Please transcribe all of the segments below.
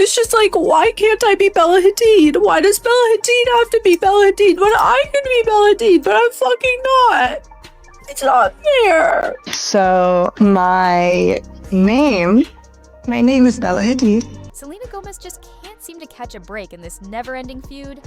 It's just like, why can't I be Bella Hadid? Why does Bella Hadid have to be Bella Hadid when I can be Bella Hadid, but I'm fucking not? It's not fair. So my name is Bella Hadid. Selena Gomez just can't seem to catch a break in this never-ending feud.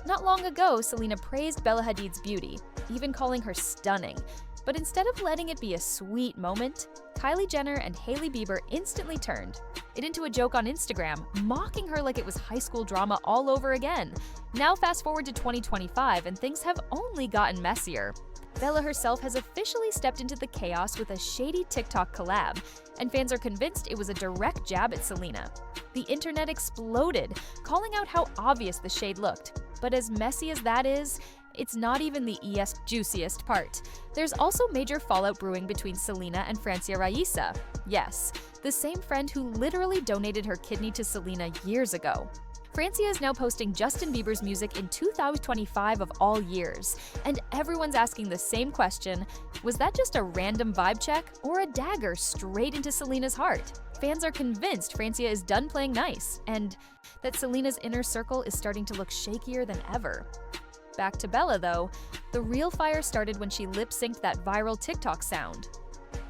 Not long ago, Selena praised Bella Hadid's beauty, even calling her stunning. But instead of letting it be a sweet moment, Kylie Jenner and Hailey Bieber instantly turned it into a joke on Instagram, mocking her like it was high school drama all over again. Now fast forward to 2025 and things have only gotten messier. Bella herself has officially stepped into the chaos with a shady TikTok collab, and fans are convinced it was a direct jab at Selena. The internet exploded, calling out how obvious the shade looked. But as messy as that is, it's not even the juiciest part. There's also major fallout brewing between Selena and Francia Raisa. Yes, the same friend who literally donated her kidney to Selena years ago. Francia is now posting Justin Bieber's music in 2025 of all years, and everyone's asking the same question: was that just a random vibe check or a dagger straight into Selena's heart? Fans are convinced Francia is done playing nice, and that Selena's inner circle is starting to look shakier than ever. Back to Bella though, the real fire started when she lip-synced that viral TikTok sound.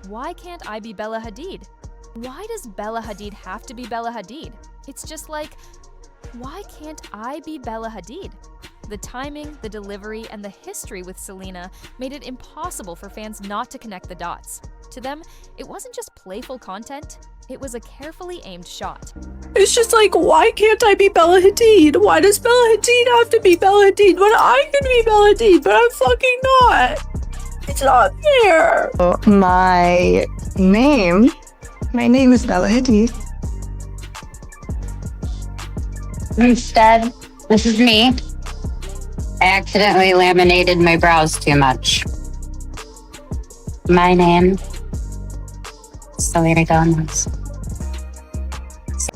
Why can't I be Bella Hadid? Why does Bella Hadid have to be Bella Hadid? It's just like, why can't I be Bella Hadid? The timing, the delivery, and the history with Selena made it impossible for fans not to connect the dots. To them, it wasn't just playful content, it was a carefully aimed shot. It's just like, why can't I be Bella Hadid? Why does Bella Hadid have to be Bella Hadid when I can be Bella Hadid, but I'm fucking not? It's not fair. So my name is Bella Hadid. Instead, this is me. I accidentally laminated my brows too much. My name, Selena Gomez.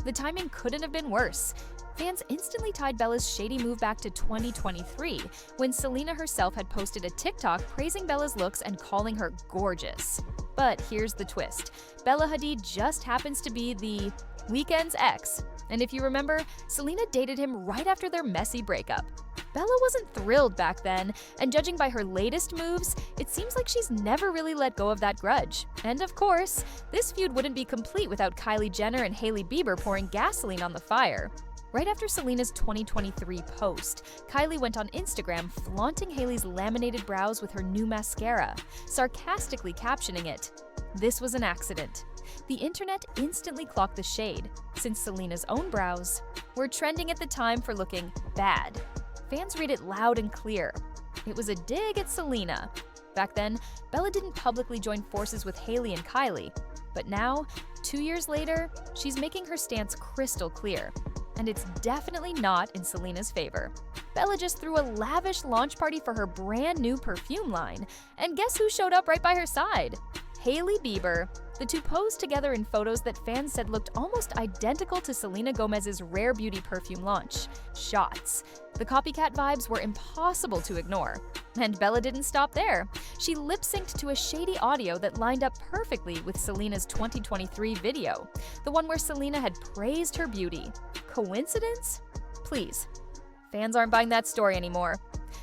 The timing couldn't have been worse. Fans instantly tied Bella's shady move back to 2023, when Selena herself had posted a TikTok praising Bella's looks and calling her gorgeous. But here's the twist. Bella Hadid just happens to be the Weeknd's ex. And if you remember, Selena dated him right after their messy breakup. Bella wasn't thrilled back then, and judging by her latest moves, it seems like she's never really let go of that grudge. And of course, this feud wouldn't be complete without Kylie Jenner and Hailey Bieber pouring gasoline on the fire. Right after Selena's 2023 post, Kylie went on Instagram flaunting Hailey's laminated brows with her new mascara, sarcastically captioning it, "This was an accident." The internet instantly clocked the shade, since Selena's own brows were trending at the time for looking bad. Fans read it loud and clear. It was a dig at Selena. Back then, Bella didn't publicly join forces with Hailey and Kylie, but now, 2 years later, she's making her stance crystal clear. And it's definitely not in Selena's favor. Bella just threw a lavish launch party for her brand new perfume line, and guess who showed up right by her side? Hailey Bieber. The two posed together in photos that fans said looked almost identical to Selena Gomez's Rare Beauty perfume launch. Shots. The copycat vibes were impossible to ignore. And Bella didn't stop there. She lip-synced to a shady audio that lined up perfectly with Selena's 2023 video, the one where Selena had praised her beauty. Coincidence? Please. Fans aren't buying that story anymore.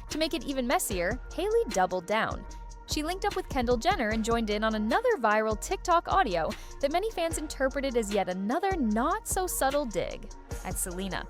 To make it even messier, Hailey doubled down. She linked up with Kendall Jenner and joined in on another viral TikTok audio that many fans interpreted as yet another not-so-subtle dig at Selena.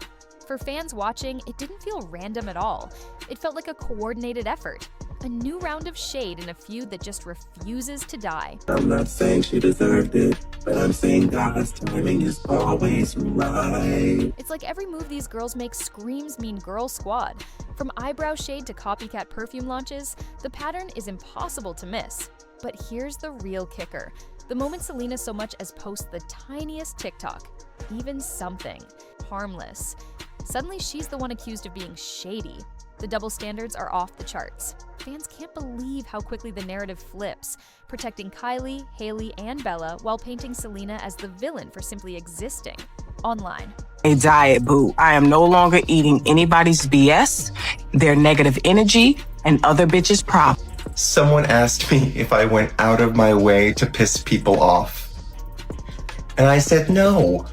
For fans watching, it didn't feel random at all. It felt like a coordinated effort. A new round of shade in a feud that just refuses to die. I'm not saying she deserved it, but I'm saying God's timing is always right. It's like every move these girls make screams Mean Girl Squad. From eyebrow shade to copycat perfume launches, the pattern is impossible to miss. But here's the real kicker. The moment Selena so much as posts the tiniest TikTok, even something harmless, suddenly she's the one accused of being shady. The double standards are off the charts. Fans can't believe how quickly the narrative flips, protecting Kylie, Hailey, and Bella while painting Selena as the villain for simply existing online. A diet, boo. I am no longer eating anybody's BS, their negative energy, and other bitches' problems. Someone asked me if I went out of my way to piss people off. And I said no.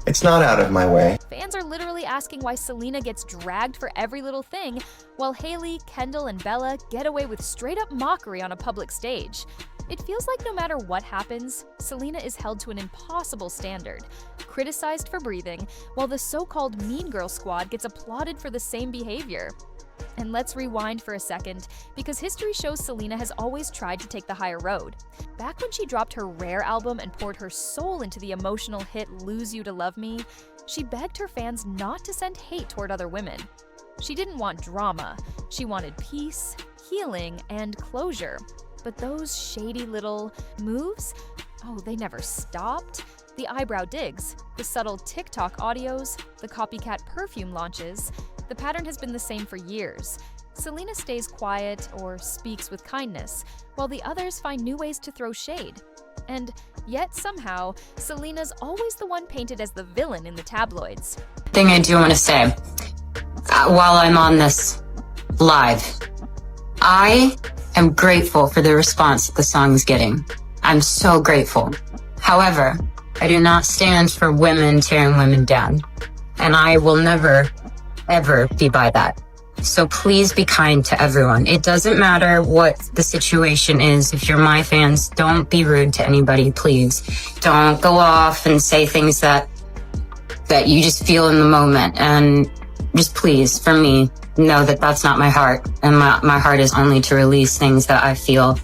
It's not out of my way. Fans are literally asking why Selena gets dragged for every little thing, while Hailey, Kendall, and Bella get away with straight-up mockery on a public stage. It feels like no matter what happens, Selena is held to an impossible standard, criticized for breathing, while the so-called Mean Girl squad gets applauded for the same behavior. And let's rewind for a second, because history shows Selena has always tried to take the higher road. Back when she dropped her Rare album and poured her soul into the emotional hit Lose You to Love Me, she begged her fans not to send hate toward other women. She didn't want drama, she wanted peace, healing, and closure. But those shady little moves, oh, they never stopped. The eyebrow digs, the subtle TikTok audios, the copycat perfume launches, the pattern has been the same for years. Selena stays quiet or speaks with kindness, while the others find new ways to throw shade. And yet somehow, Selena's always the one painted as the villain in the tabloids. Thing I do want to say, while I'm on this live, I am grateful for the response that the song is getting. I'm so grateful. However, I do not stand for women tearing women down, and I will never, ever be by that. So please be kind to everyone. It doesn't matter what the situation is. If you're my fans, don't be rude to anybody, please. Don't go off and say things that you just feel in the moment. And just please, for me, know that that's not my heart. And my heart is only to release things that I feel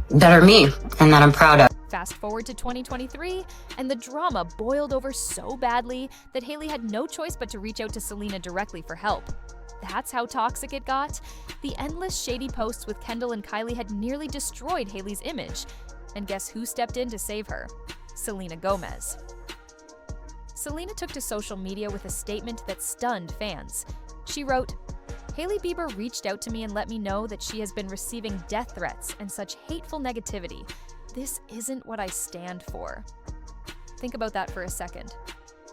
that are me and that I'm proud of. Fast forward to 2023, and the drama boiled over so badly that Hailey had no choice but to reach out to Selena directly for help. That's how toxic it got. The endless shady posts with Kendall and Kylie had nearly destroyed Hailey's image. And guess who stepped in to save her? Selena Gomez. Selena took to social media with a statement that stunned fans. She wrote, "Hailey Bieber reached out to me and let me know that she has been receiving death threats and such hateful negativity. This isn't what I stand for." Think about that for a second.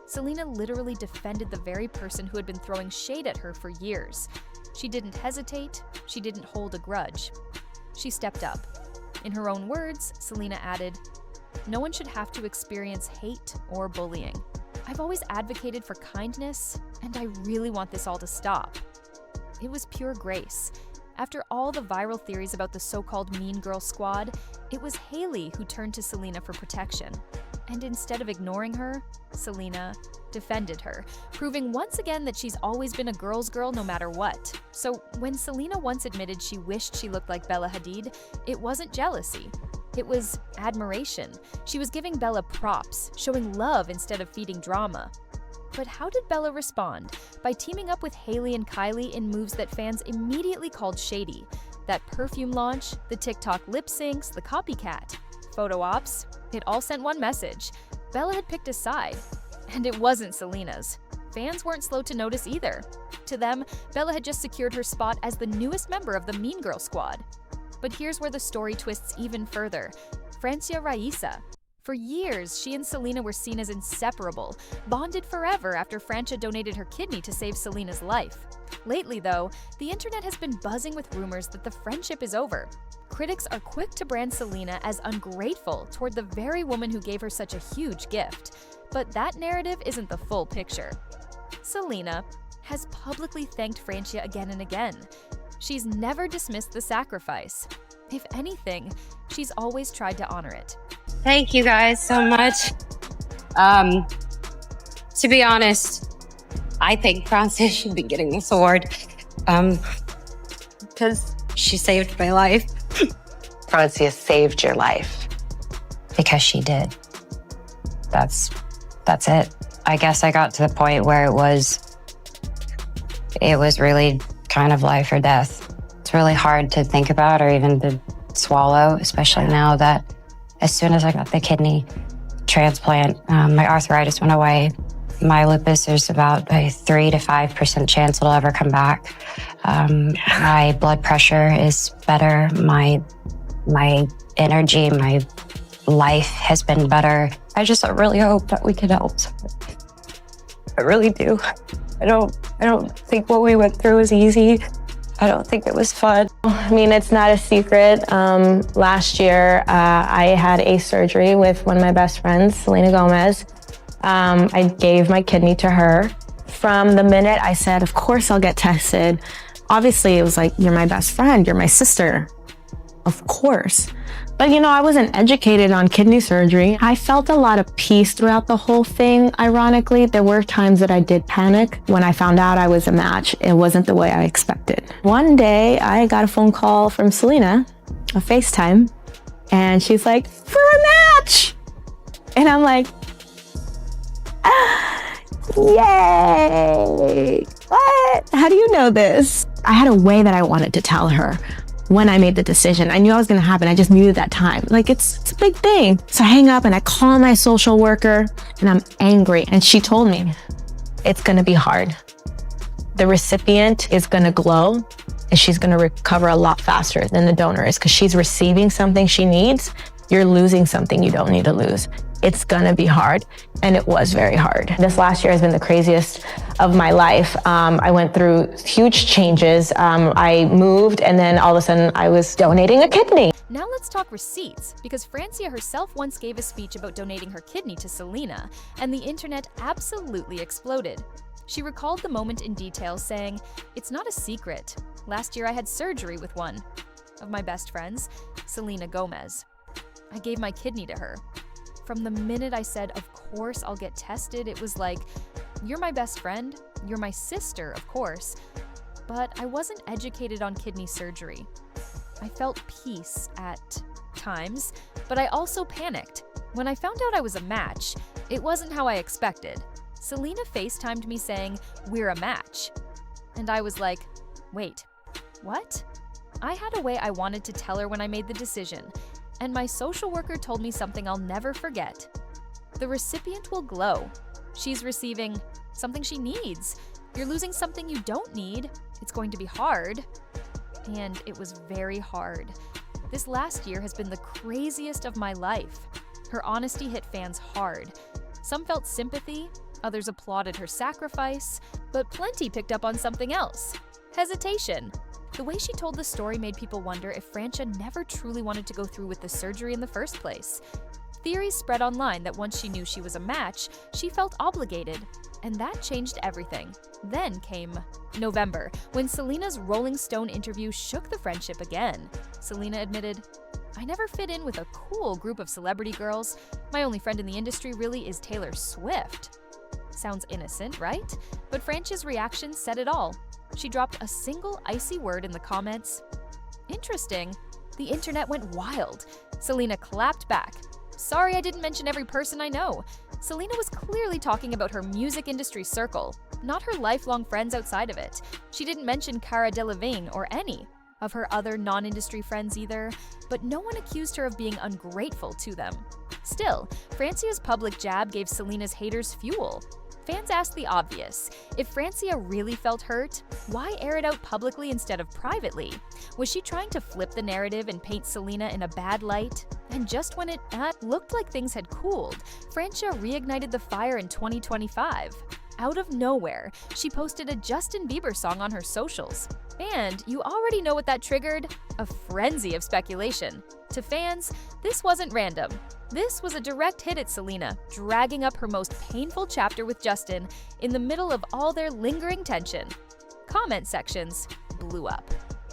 Selena literally defended the very person who had been throwing shade at her for years. She didn't hesitate, she didn't hold a grudge. She stepped up. In her own words, Selena added, "No one should have to experience hate or bullying. I've always advocated for kindness, and I really want this all to stop." It was pure grace. After all the viral theories about the so-called Mean Girl squad, it was Hailey who turned to Selena for protection. And instead of ignoring her, Selena defended her, proving once again that she's always been a girl's girl no matter what. So when Selena once admitted she wished she looked like Bella Hadid, it wasn't jealousy. It was admiration. She was giving Bella props, showing love instead of feeding drama. But how did Bella respond? By teaming up with Hailey and Kylie in moves that fans immediately called shady. That perfume launch, the TikTok lip syncs, the copycat, photo ops, it all sent one message. Bella had picked a side, and it wasn't Selena's. Fans weren't slow to notice either. To them, Bella had just secured her spot as the newest member of the Mean Girl squad. But here's where the story twists even further. Francia Raisa. For years, she and Selena were seen as inseparable, bonded forever after Francia donated her kidney to save Selena's life. Lately, though, the internet has been buzzing with rumors that the friendship is over. Critics are quick to brand Selena as ungrateful toward the very woman who gave her such a huge gift. But that narrative isn't the full picture. Selena has publicly thanked Francia again and again. She's never dismissed the sacrifice. If anything, she's always tried to honor it. Thank you guys so much. To be honest, I think Francia should be getting this award because she saved my life. Francia saved your life. Because she did. That's it. I guess I got to the point where it was really kind of life or death. It's really hard to think about or even to swallow, especially now that as soon as I got the kidney transplant, my arthritis went away. My lupus, there's about a 3 to 5% chance it'll ever come back. My blood pressure is better. My energy, my life has been better. I really hope that we can help. I really do. I don't think what we went through was easy. I don't think it was fun. I mean, it's not a secret. Last year, I had a surgery with one of my best friends, Selena Gomez. I gave my kidney to her. From the minute I said, of course I'll get tested, obviously it was like, you're my best friend, you're my sister. Of course. But you know, I wasn't educated on kidney surgery. I felt a lot of peace throughout the whole thing. Ironically, there were times that I did panic when I found out I was a match. It wasn't the way I expected. One day I got a phone call from Selena, a FaceTime, and she's like, "For a match!" And I'm like, yay! What? How do you know this? I had a way that I wanted to tell her when I made the decision. I knew it was gonna happen. I just knew at that time. Like, it's a big thing. So I hang up and I call my social worker and I'm angry. And she told me, it's gonna be hard. The recipient is gonna glow and she's gonna recover a lot faster than the donor is because she's receiving something she needs. You're losing something you don't need to lose. It's gonna be hard, and it was very hard. This last year has been the craziest of my life. I went through huge changes. I moved, and then all of a sudden I was donating a kidney. Now let's talk receipts, because Francia herself once gave a speech about donating her kidney to Selena, and the internet absolutely exploded. She recalled the moment in detail, saying, "It's not a secret. Last year I had surgery with one of my best friends, Selena Gomez. I gave my kidney to her. From the minute I said, of course I'll get tested, it was like, you're my best friend, you're my sister, of course, but I wasn't educated on kidney surgery. I felt peace at times, but I also panicked. When I found out I was a match, it wasn't how I expected. Selena FaceTimed me saying, we're a match. And I was like, wait, what? I had a way I wanted to tell her when I made the decision, and my social worker told me something I'll never forget. The recipient will glow. She's receiving something she needs. You're losing something you don't need. It's going to be hard. And it was very hard. This last year has been the craziest of my life. Her honesty hit fans hard. Some felt sympathy, others applauded her sacrifice, but plenty picked up on something else: hesitation. The way she told the story made people wonder if Francia never truly wanted to go through with the surgery in the first place. Theories spread online that once she knew she was a match, she felt obligated, and that changed everything. Then came November, when Selena's Rolling Stone interview shook the friendship again. Selena admitted, "I never fit in with a cool group of celebrity girls. My only friend in the industry really is Taylor Swift." Sounds innocent, right? But Francia's reaction said it all. She dropped a single icy word in the comments. Interesting. The internet went wild. Selena clapped back. Sorry I didn't mention every person I know. Selena was clearly talking about her music industry circle, not her lifelong friends outside of it. She didn't mention Cara Delevingne or any of her other non-industry friends either, but no one accused her of being ungrateful to them. Still, Francia's public jab gave Selena's haters fuel. Fans asked the obvious. If Francia really felt hurt, why air it out publicly instead of privately? Was she trying to flip the narrative and paint Selena in a bad light? And just when it looked like things had cooled, Francia reignited the fire in 2025. Out of nowhere, she posted a Justin Bieber song on her socials. And you already know what that triggered: a frenzy of speculation. To fans, this wasn't random. This was a direct hit at Selena, dragging up her most painful chapter with Justin in the middle of all their lingering tension. Comment sections blew up.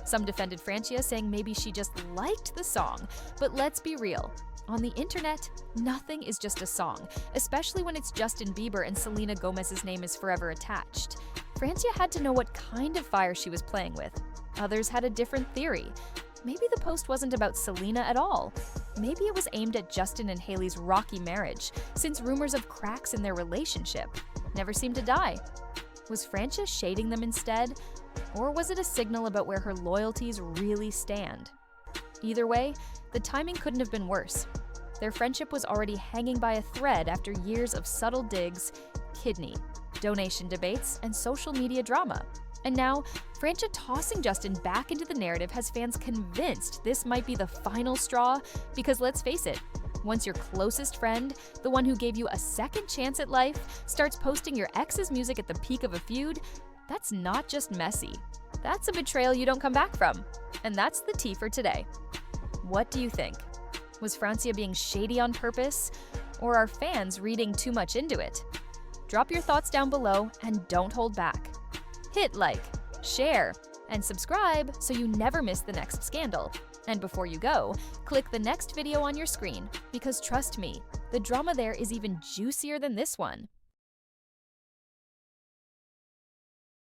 Some defended Francia, saying maybe she just liked the song. But let's be real. On the internet, nothing is just a song, especially when it's Justin Bieber and Selena Gomez's name is forever attached. Francia had to know what kind of fire she was playing with. Others had a different theory. Maybe the post wasn't about Selena at all. Maybe it was aimed at Justin and Hailey's rocky marriage, since rumors of cracks in their relationship never seemed to die. Was Francia shading them instead? Or was it a signal about where her loyalties really stand? Either way, the timing couldn't have been worse. Their friendship was already hanging by a thread after years of subtle digs, kidney, donation debates, and social media drama. And now, Francia tossing Justin back into the narrative has fans convinced this might be the final straw, because let's face it, once your closest friend, the one who gave you a second chance at life, starts posting your ex's music at the peak of a feud, that's not just messy. That's a betrayal you don't come back from. And that's the tea for today. What do you think? Was Francia being shady on purpose? Or are fans reading too much into it? Drop your thoughts down below and don't hold back. Hit like, share, and subscribe so you never miss the next scandal. And before you go, click the next video on your screen because trust me, the drama there is even juicier than this one.